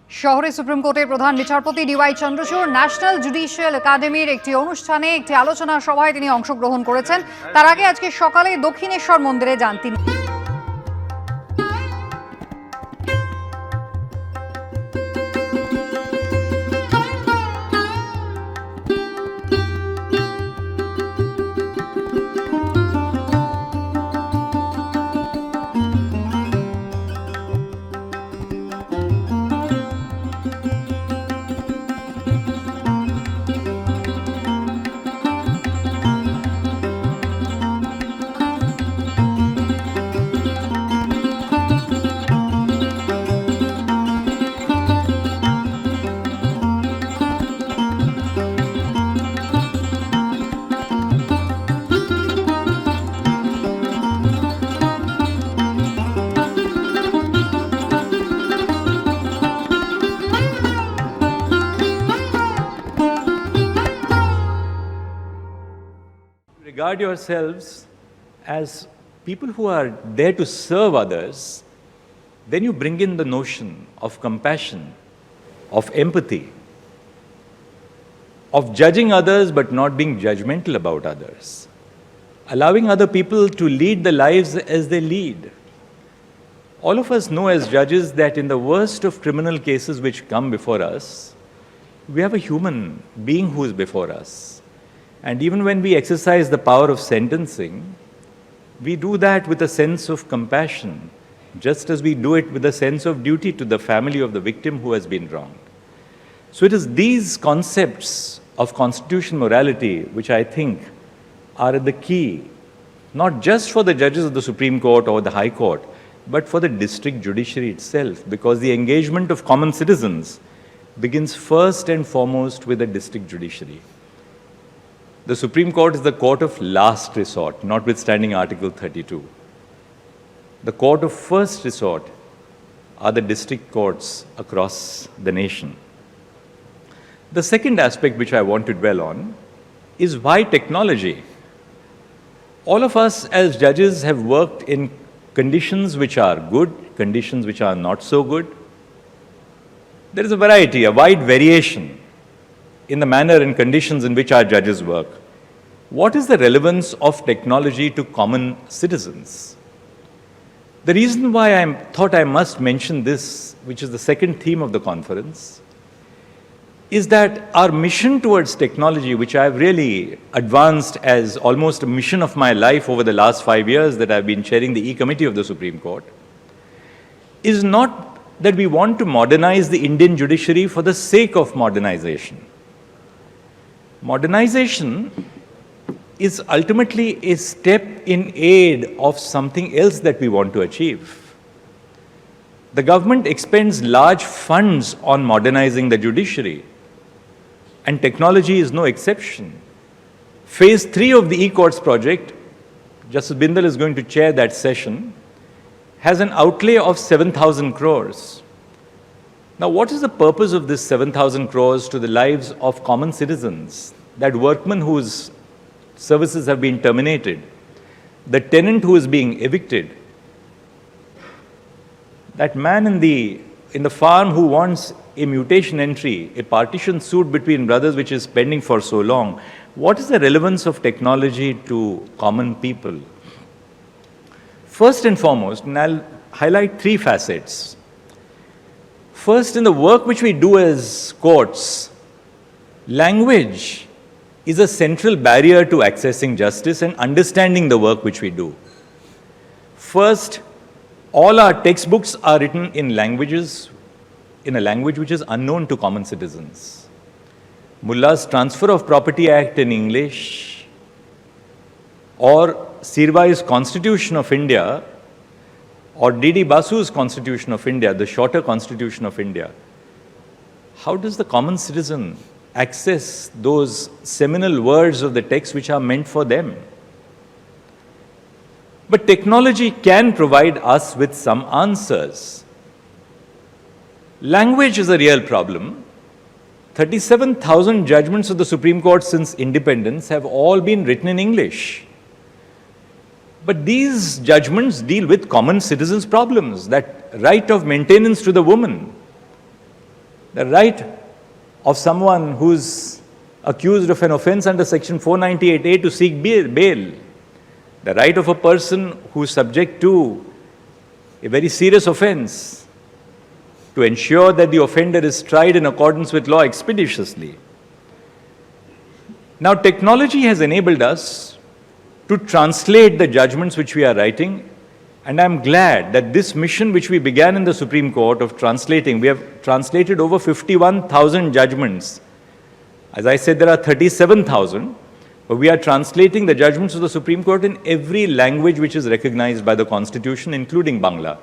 শহরে সুপ্রিম কোর্টের প্রধান বিচারপতি DY চন্দ্রচূড় ন্যাশনাল জুডিশিয়াল একাডেমির একটি অনুষ্ঠানে একটি আলোচনা সভায় তিনি অংশগ্রহণ করেছেন। তার আগে আজকে সকালে দক্ষিণেশ্বর মন্দিরে যান তিনি। Regard yourselves as people who are there to serve others, then you bring in the notion of compassion, of empathy, of judging others but not being judgmental about others, allowing other people to lead the lives as they lead. All of us know as judges that in the worst of criminal cases which come before us, we have a human being who is before us. And even when we exercise the power of sentencing, we do that with a sense of compassion, just as we do it with a sense of duty to the family of the victim who has been wronged. So it is these concepts of constitutional morality which I think are the key, not just for the judges of the Supreme Court or the High Court, but for the district judiciary itself, because the engagement of common citizens begins first and foremost with the district judiciary. The Supreme Court is the court of last resort, notwithstanding Article 32. The court of first resort are the district courts across the nation. The second aspect which I want to dwell on is why technology. All of us as judges have worked in conditions which are good, conditions which are not so good. There is a variety, a wide variation in the manner and conditions in which our judges work. What is the relevance of technology to common citizens? The reason why I thought I must mention this, which is the second theme of the conference, is that our mission towards technology, which I have really advanced as almost a mission of my life over the last 5 years that I've been chairing the E-Committee of the Supreme Court, is not that we want to modernize the Indian judiciary for the sake of modernization. Modernization is ultimately a step in aid of something else that we want to achieve. The government expends large funds on modernizing the judiciary, and technology is no exception. Phase 3 of the e-courts project, Justice Bindal is going to chair that session, has an outlay of 7,000 crores. Now, what is the purpose of this 7,000 crores to the lives of common citizens? That workman whose services have been terminated, the tenant who is being evicted, that man in the farm who wants a mutation entry, a partition suit between brothers which is pending for so long. What is the relevance of technology to common people? First and foremost, and I'll highlight 3 facets. First, in the work which we do as courts, language is a central barrier to accessing justice and understanding the work which we do. First, all our textbooks are written in a language which is unknown to common citizens. Mullah's Transfer of Property Act in English, or Sirvai's Constitution of India, or D.D. Basu's Constitution of India, the shorter Constitution of India. How does the common citizen access those seminal words of the text which are meant for them? But technology can provide us with some answers. Language is a real problem. 37,000 judgments of the Supreme Court since independence have all been written in English. But these judgments deal with common citizens' problems, that right of maintenance to the woman, the right of someone who's accused of an offense under section 498A to seek bail, the right of a person who's subject to a very serious offense to ensure that the offender is tried in accordance with law expeditiously. Now, technology has enabled us to translate the judgments which we are writing, and I'm glad that this mission which we began in the Supreme Court of translating, we have translated over 51,000 judgments. As I said, there are 37,000, but we are translating the judgments of the Supreme Court in every language which is recognized by the Constitution, including Bangla.